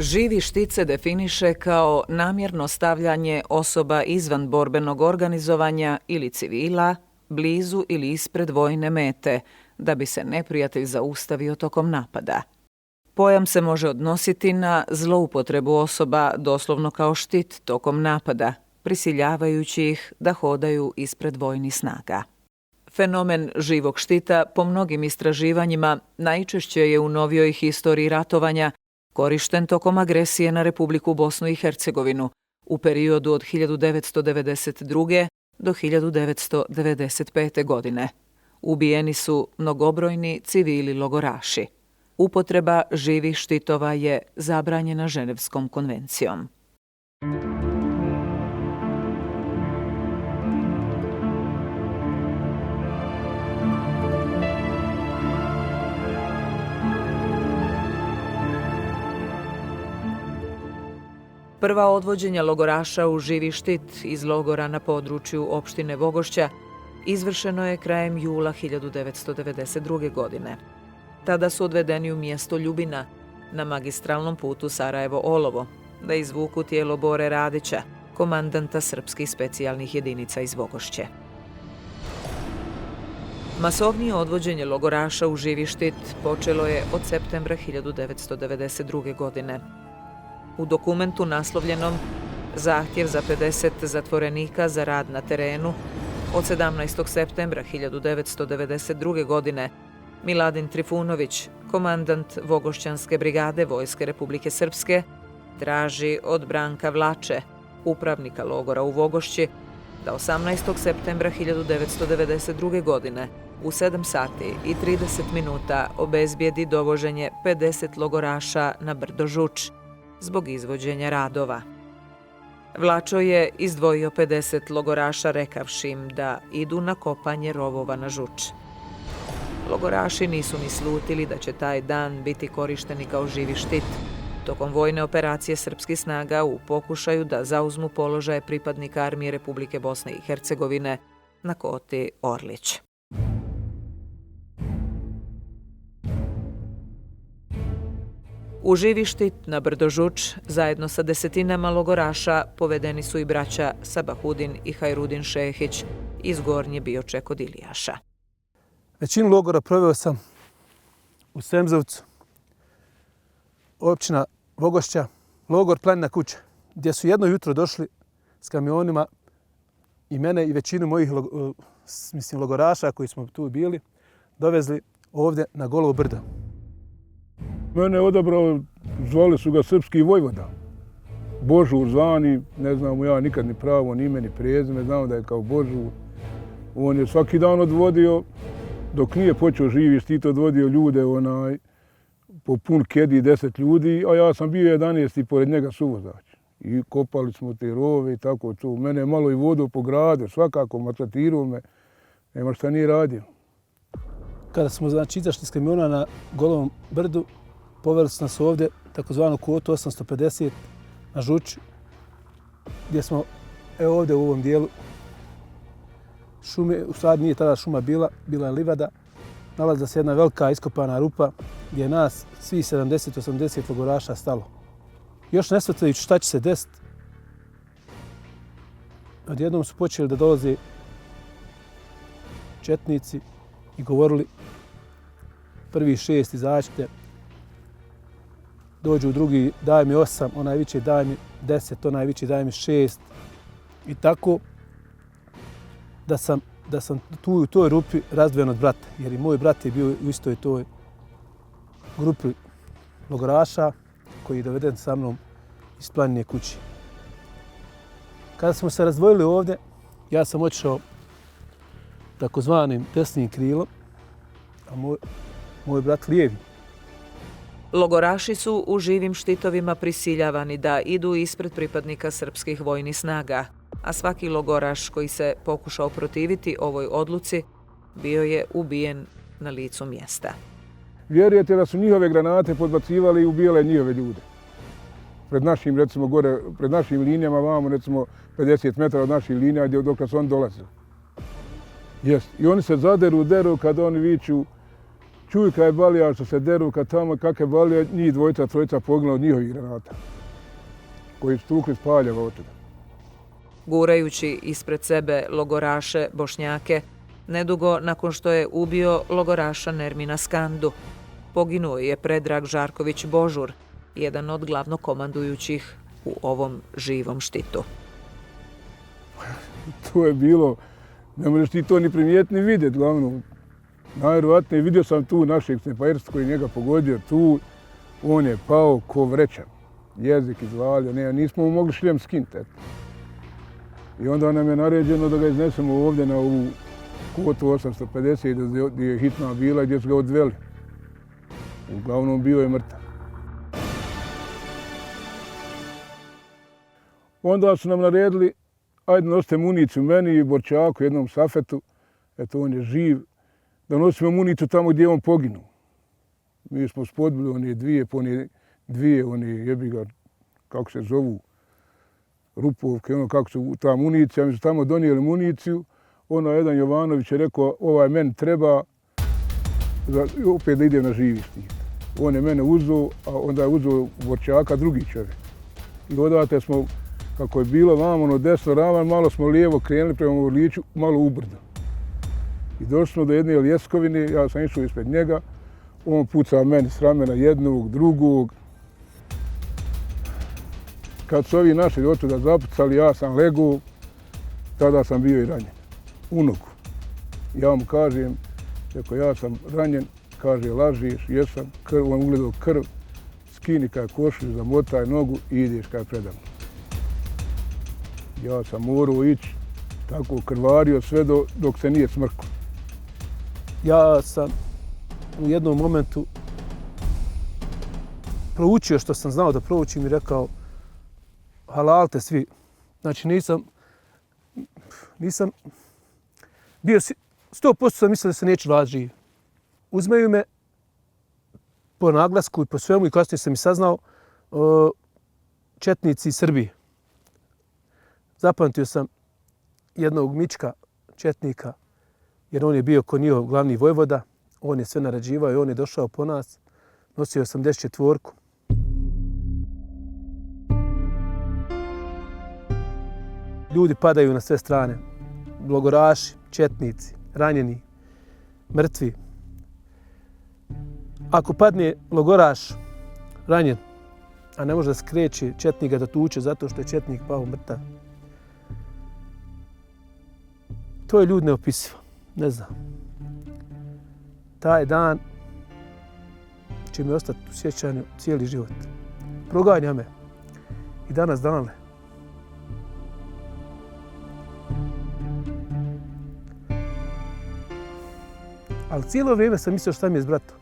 Živi štit se definiše kao namjerno stavljanje osoba izvan borbenog organizovanja ili civila, blizu ili ispred vojne mete, da bi se neprijatelj zaustavio tokom napada. Pojam se može odnositi na zloupotrebu osoba doslovno kao štit tokom napada, prisiljavajući ih da hodaju ispred vojnih snaga. Fenomen živog štita po mnogim istraživanjima najčešće je u novijoj historiji ratovanja korišten tokom agresije na Republiku Bosnu i Hercegovinu u periodu od 1992. do 1995. godine. Ubijeni su mnogobrojni civili logoraši. Upotreba živih štitova je zabranjena Ženevskom konvencijom. Prva odvođenja logoraša u živi štit iz logora na području opštine Vogošća izvršeno je krajem jula 1992. godine. Tada su odvedeni u mjesto Ljubina na magistralnom putu Sarajevo-Olovo da izvuku tijelo Bore Radića, komandanta srpskih specijalnih jedinica iz Vogošće. Masovnije odvođenje logoraša u živi štit počelo je od septembra 1992. godine. U dokumentu naslovljenom Zahtjev za 50 zatvorenika za rad na terenu od 17. septembra 1992. godine Miladin Trifunović, komandant Vogošćanske brigade Vojske Republike Srpske, traži od Branka Vlače, upravnika logora u Vogošći, da 18. septembra 1992. godine u 7 sati i 30 minuta obezbijedi dovoženje 50 logoraša na brdo Žuč zbog izvođenja radova. Vlačo je izdvojio 50 logoraša rekavši im da idu na kopanje rovova na Žuč. Logoraši nisu ni slutili da će taj dan biti korišteni kao živi štit tokom vojne operacije srpskih snaga u pokušaju da zauzmu položaje pripadnika Armije Republike Bosne i Hercegovine na koti Orlić. U živi štit na brdo Žuč zajedno sa desetinama logoraša povedeni su i braća Sabahudin i Hajrudin Šehić iz Gornje Bioče kod Ilijaša. Većinu logora proveo sam u Semzovcu, općina Vogošća, logor Planina kuća, gdje su jedno jutro došli s kamionima i mene i većinu mojih logoraša koji smo tu bili, dovezli ovdje na Golovo brdo. Mene je odabrao, zvali su ga Srpski vojvoda. Božur zvani, ne znam ja nikad ni pravo, ni ime, ni prezime, znam da je kao Božur. On je svaki dan odvodio, dok nije počeo živi štit, odvodio ljude po pun kedi 10 ljudi, a ja sam bio 11 pored njega suvozač. I kopali smo te rove i tako to. Mene je malo i vodu po gradu, svakako matratirao me, nema šta nije radio. Kada smo izašli s kamiona na Golovom brdu, poveli su nas ovdje, takozvanu kvotu 850 na Žuč, gdje smo, evo ovdje u ovom dijelu šume, u stvari nije tada šuma bila je livada, nalazila se jedna velika iskopana rupa gdje je nas svi 70-80 logoraša stalo. Još ne shvatajući šta će se desiti, odjednom su počeli da dolaze četnici i govorili prvi 6 izađite, dođu drugi, daj mi 8, onaj viče daj mi 10, onaj viče daj mi 6. I tako da sam tu u toj rupi razdvojen od brata, jer i moj brat je bio u istoj toj grupi logoraša koji je doveden sa mnom iz Planine kući. Kada smo se razdvojili ovdje, ja sam otišao takozvanim desnim krilom, a moj brat lijevi. Logoraši su u živim štitovima prisiljavani da idu ispred pripadnika srpskih vojnih snaga, a svaki logoraš koji se pokušao protiviti ovoj odluci bio je ubijen na licu mjesta. Vjerujete da su njihove granate podbacivali i ubijale njihove ljude? Pred našim, recimo, gore, pred našim linijama, vamo, recimo, 50 metara od naših linija dok su oni dolazili. Jest. I oni se deru kad oni viču čuj kaj balija što se deru, kad tamo kakve balije, njih dvojica, trojica poginula od njihovih granata, koji su tukli spaljava od toga. Gurajući ispred sebe logoraše Bošnjake, nedugo nakon što je ubio logoraša Nermina Skandu, poginuo je Predrag Žarković Božur, jedan od glavnokomandujućih u ovom živom štitu. To je bilo, ne možeš ti to ni primijetni vidjeti, glavno. Najvjerovatnije vidio sam tu našeg sniperstva koji njega pogodio tu, on je pao ko vreća, jezik izvalio, nismo mu mogli šljem skinuti. I onda nam je naređeno da ga iznesemo ovdje na ovu kvotu 850 gdje je hitna bila i gdje su ga odveli. Uglavnom bio je mrtav. Onda su nam naredili, ajde nosite municiju meni i Borčaku, jednom Safetu, eto on je živ, da nosimo municiju tamo gdje je on poginuo. Mi smo spodbili one dvije, jebi ga, kako se zovu, rupovke, ono kako su ta municija, mi su tamo donijeli municiju, jedan Jovanović je rekao, ovaj meni treba, opet da idem na živi štit. On je mene uzeo, a onda je uzeo Borčaka, drugi čovjek. I odate smo, kako je bilo vamo desno ravan, malo smo lijevo krenuli prema Orliću, malo ubrdo. I došli smo do jedne ljeskovine, ja sam išao ispred njega, on pucao meni s ramena jednog, drugog. Kad su ovi naši od tuda zapucali, ja sam legao, tada sam bio i ranjen, u nogu. Ja mu kažem, rekao, ja sam ranjen, kaže, lažiš, jesam, on ugledao krv, skini kaj košulju, zamotaj nogu i ideš kaj predam. Ja sam morao ići, tako krvario sve dok se nije smrkao. Ja sam u jednom momentu proučio što sam znao da proučim i rekao halalte svi. Znači nisam bio 100% sam mislio da se neću vratiti živ. Uzmeju me po naglasku i po svemu i kasnije sam i saznao četnici iz Srbije. Zapamtio sam jednog Mička četnika, jer on je bio ko njihov glavni vojvoda. On je sve naređivao i on je došao po nas. Nosio 84-ku. Ljudi padaju na sve strane. Logoraši, četnici, ranjeni, mrtvi. Ako padne logoraš ranjen, a ne može da skreće, četnik ga da tuče zato što je četnik pao mrtav. To je ljud neopisivo, ne znam. Taj dan će mi ostati u sjećanju cijeli život. Proganja me i danas danale. Ali cijelo vrijeme sam mislio šta mi je s bratom.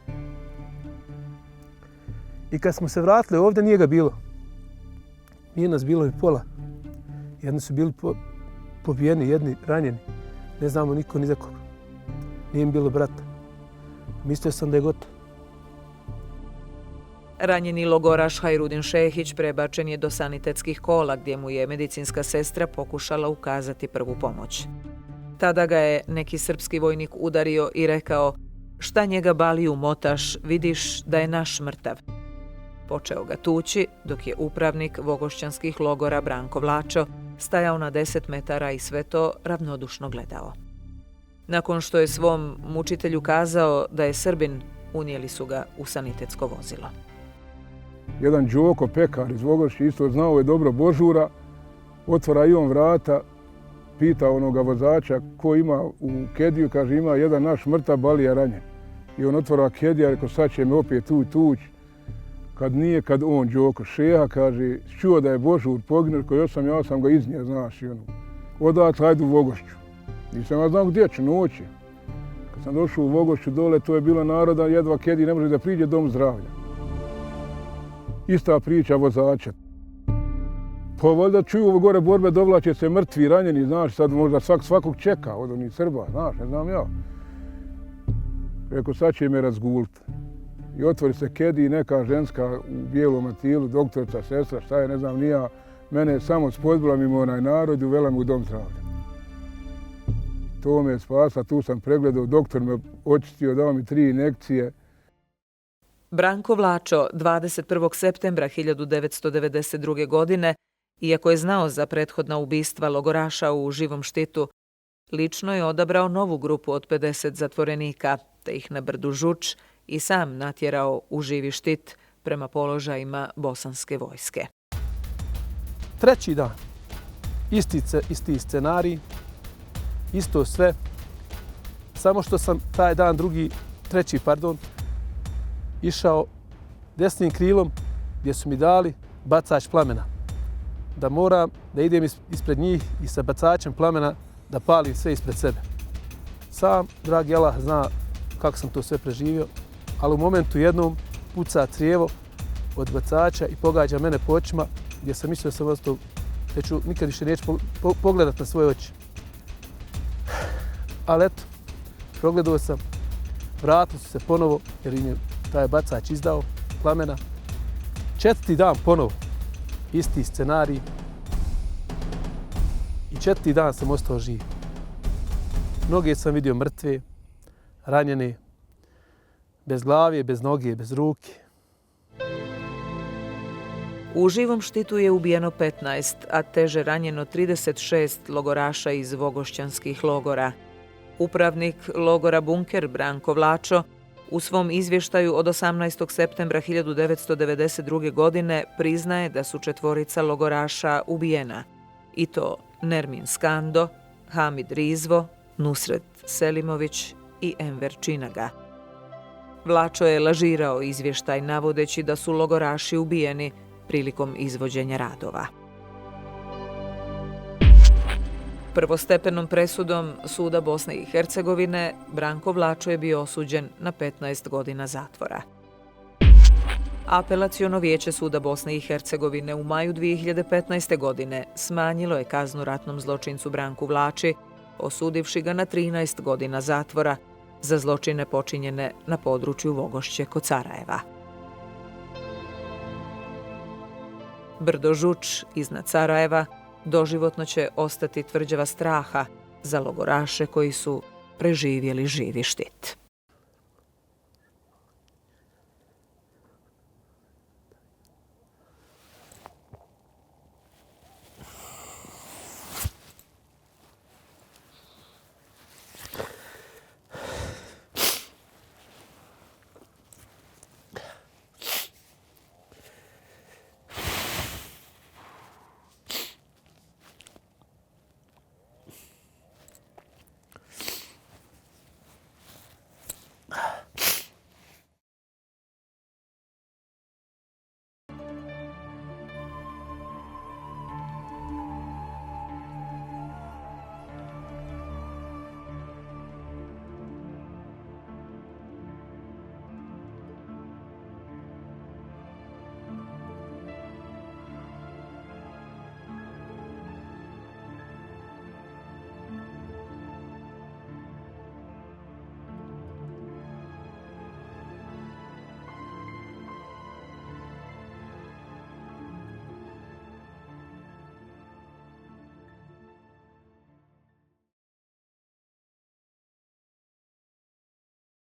I kad smo se vratili ovdje, nije ga bilo. Nije nas bilo i pola. Jedni su bili pobijeni, jedni ranjeni. Ne znamo niko ni za koga. Nije mi bilo brata. Mislio sam da je gotovo. Ranjeni logoraš Hajrudin Šehić prebačen je do sanitetskih kola gdje mu je medicinska sestra pokušala ukazati prvu pomoć. Tada ga je neki srpski vojnik udario i rekao: "Šta njega bali umotaš, vidiš da je naš mrtav." Počeo ga tući dok je upravnik vogošćanskih logora Branko Vlačo stajao na 10 metara i sve to ravnodušno gledao. Nakon što je svom mučitelju kazao da je Srbin, unijeli su ga u sanitetsko vozilo. Jedan Đoko, pekar iz Vogošća, isto znao je dobro Božura, otvara i on vrata, pita onoga vozača ko ima u kediju, kaže ima jedan naš mrtav, balija ranjen. I on otvara kedija, rekao sad će me opet tući. Kad nije, kad on Đoko Šeha, kaže, čuo da je Božur poginuo, koji ja sam ga iznio, znaš, i ono. Odatle, hajde u Vogošću. Nisam ja znao gdje ću, noći. Kad sam došao u Vogošću dole, to je bilo naroda, jedva kedij ne može da priđe dom zdravlja. Ista priča vozača. Pa valjda čuju ovo gore borbe, dovlače se mrtvi, ranjeni, znaš, sad možda svakog čeka od onih Srba, znaš, ne znam ja. Rekao, sad će me razguliti. I otvori se kedij, neka ženska u bijelom matilu, doktorica, sestra, šta je, ne znam, nija. Mene samo spodbila mimo onaj narod i uvela me u dom zdravlja. To me je spasla, tu sam pregledao, doktor me očistio, dao mi 3 injekcije Branko Vlačo 21. septembra 1992. godine, iako je znao za prethodna ubistva logoraša u Živom Štitu, lično je odabrao novu grupu od 50 zatvorenika, te ih na brdu Žuč i sam natjerao u Živi Štit prema položajima bosanske vojske. Treći dan, isti scenarij, isto sve, samo što sam taj dan treći, išao desnim krilom gdje su mi dali bacač plamena. Da moram da idem ispred njih i sa bacačem plamena da palim sve ispred sebe. Sam, dragi Allah, zna kako sam to sve preživio, ali u momentu jednom puca crijevo od bacača i pogađa mene po očima, gdje sam mislio da sam ostao, da ću nikad više neću pogledat na svoje oči. Ali eto, progledao sam, vratili su se ponovo jer im je taj bacač izdao plamena. Četvrti dan ponovo, isti scenarij i četvrti dan sam ostao živ. Mnoge sam vidio mrtve, ranjene, bez glave, bez noge, bez ruke. U Živom Štitu je ubijeno 15, a teže ranjeno 36 logoraša iz vogošćanskih logora. Upravnik logora Bunker Branko Vlačo u svom izvještaju od 18. septembra 1992. godine priznaje da su 4 logoraša ubijena, i to Nermin Skando, Hamid Rizvo, Nusret Selimović i Enver Činaga. Vlačo je lažirao izvještaj navodeći da su logoraši ubijeni prilikom izvođenja radova. Prvostepenom presudom Suda Bosne i Hercegovine Branko Vlačo je bio osuđen na 15 godina zatvora. Apelaciono vijeće Suda Bosne i Hercegovine u maju 2015. godine smanjilo je kaznu ratnom zločincu Branku Vlači, osudivši ga na 13 godina zatvora za zločine počinjene na području Vogošće kod Sarajeva. Brdo Žuč iznad Sarajeva doživotno će ostati tvrđava straha za logoraše koji su preživjeli Živi Štit.